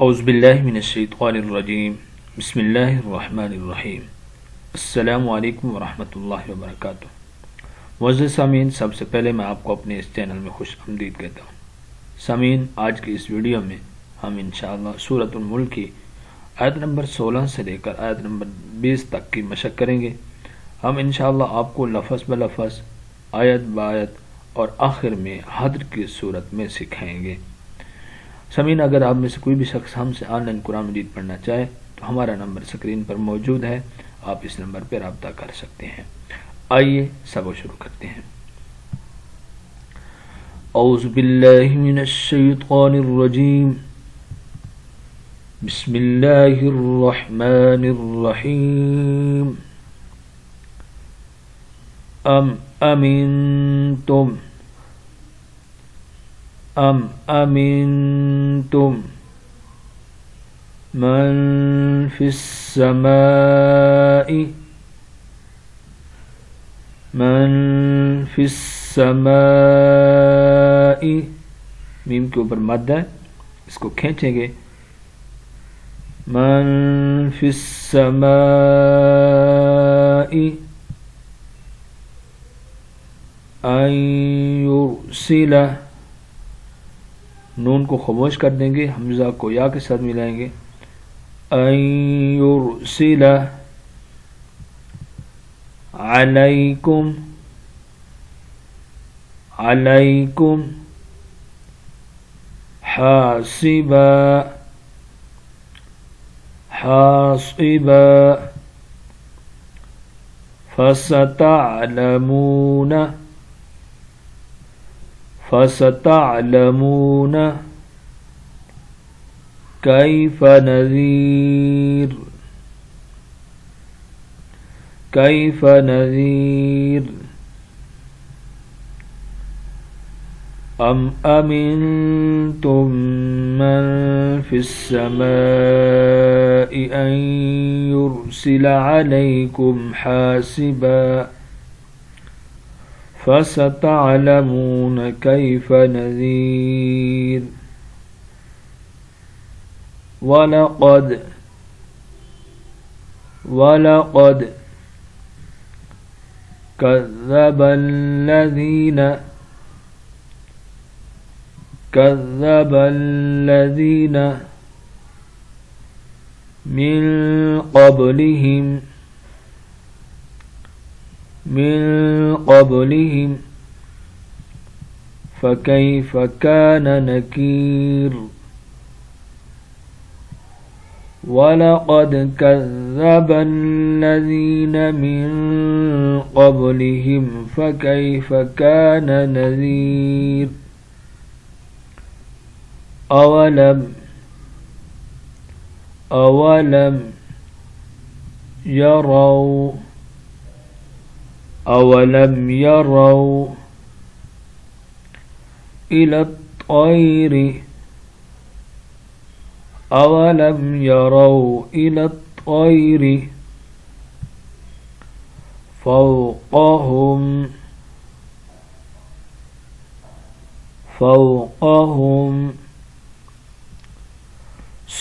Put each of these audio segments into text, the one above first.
औज़ुबिल्लाहि मिनश्शैतानिर्रजीम बिस्मिल्लाहिर्रहमानिर्रहीम अस्सलामु अलैकुम वरहमतुल्लाहि वबरकातुहू। मुअज़्ज़िज़ सामीन, सबसे पहले मैं आपको अपने इस चैनल में खुश आमदीद कहता हूँ। सामीन, आज की इस वीडियो में हम इंशाअल्लाह सूरतुल मुल्क की आयत नंबर 16 से लेकर आयत नंबर 20 तक की मशक करेंगे। हम इंशाअल्लाह आपको लफ़ज़ ब लफ़ज़, आयत ब आयत और आखिर में हद्र की सूरत में सिखाएंगे। समीन, अगर आप में से कोई भी शख्स हमसे ऑनलाइन कुरान मजीद पढ़ना चाहे तो हमारा नंबर स्क्रीन पर मौजूद है, आप इस नंबर पर रब्ता कर सकते हैं। आइए सबक शुरू करते हैं। औज़ु बिल्लाहि मिनश शैतानिर रजीम बिस्मिल्लाहिर रहमानिर रहीम अम अमिनतुम मन फिस समाई। मीम के ऊपर मद है, इसको खींचेंगे। मन फिस समाई अन युरसिला, नून को खामोश कर देंगे, हमजा को या के साथ मिलाएंगे। अन युरसिला अलैकुम अलैकुम हासिबा हासिबा फसतअलमून कैफ नज़ीर अम अमिनतुम मन फिस समाई अन युरसिला अलैकुम हासिबा फसतअलमून कैफ नज़ीर वलक़द कज़्ज़ब الذين من قبلهم فكيف كان نكير ولقد كذب الذين من قبلهم فكيف كان نذير أولم يروا إلى الطير فوقهم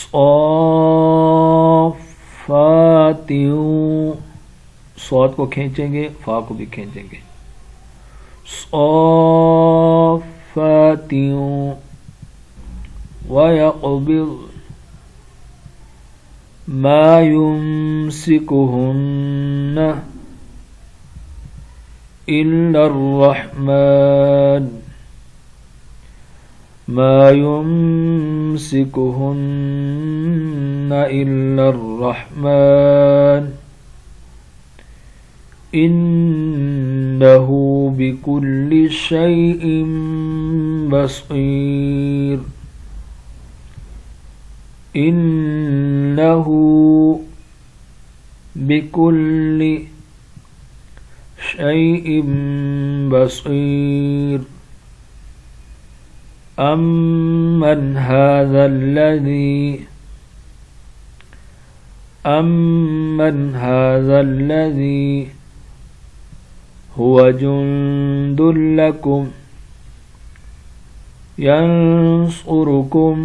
صافات, सौद को खींचेंगे, फा को भी खींचेंगे। सौफातियों वयक़बिल मा युमसिकुहुन्न इल्लर रहमान मा युमसिकुहुन्न इल्लर रहमान इन्नहु बिकुल्लि शैइन बसीर इन्नहु बिकुल्लि शैइन बसीर अम्मन हाज़ल्लज़ी हुवा जुंदुल लकुम यंसुरुकुम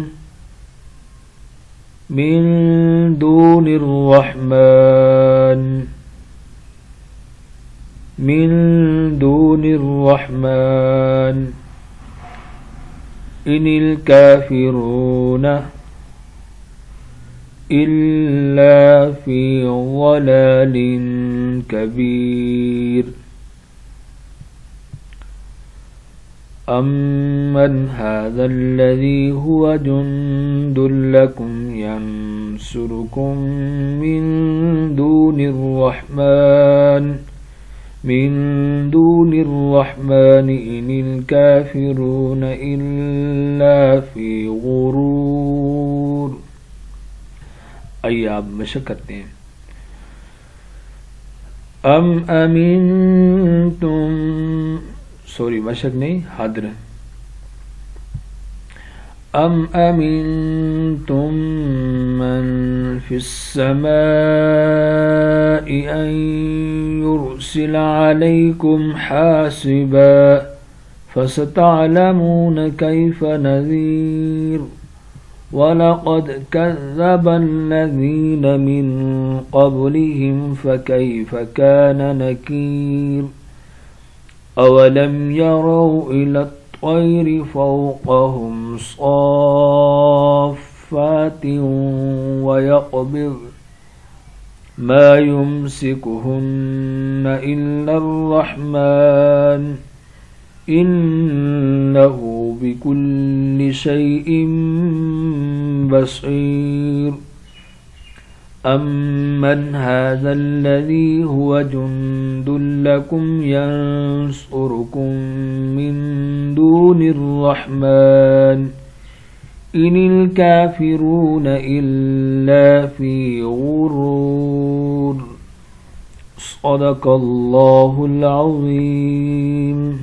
من دون الرحمن من دون الرحمن إن الكافرون إلا في ضلال كبير أمن هذا الذي هو جند لكم ينصركم من دون الرحمن إن الكافرون إلا في غرور. आइए आप मशक करते हैं। मशक नहीं, हादर। अम अमिनतुम मन फिस्समाइ अन युरसिल अलैकुम हासिबा फसतअलमून कैफ नज़ीर वलक़द कज़्ज़ब अल्लज़ीन मिन क़ब्लिहिम फ़कैफ़ कान नकीर अवलम यरौ इला الطير فوقهم صافات ويقبض ما يمسكهن إلا الرحمن إنه بكل شيء بصير أمن هذا الذي هو جند لكم ينصركم من دون الرحمن إن الكافرون إلا في غرور. صدق الله العظيم.